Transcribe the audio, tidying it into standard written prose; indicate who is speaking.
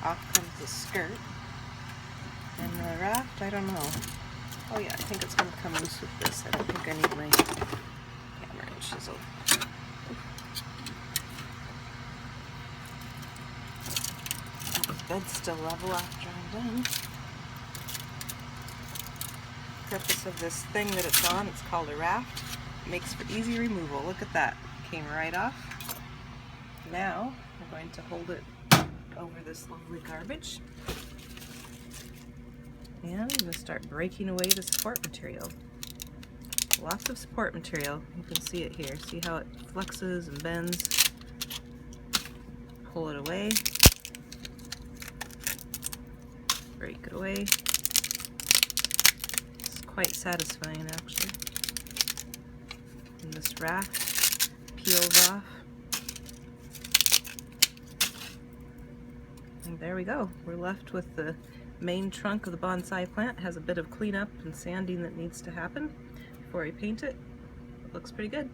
Speaker 1: Off comes the skirt. And the raft, I don't know. Oh yeah, I think it's going to come loose with this. I don't think I need my hammer and chisel. The bed's still level after I'm done. The purpose of this thing that it's on, it's called a raft. It makes for easy removal. Look at that. Came right off. Now we're going to hold it over this lovely garbage. And I'm going to start breaking away the support material. Lots of support material. You can see it here. See how it flexes and bends. Pull it away. Break it away. It's quite satisfying actually. And this raft peels off. And there we go. We're left with the main trunk of the bonsai plant. It has a bit of cleanup and sanding that needs to happen before we paint it. It looks pretty good.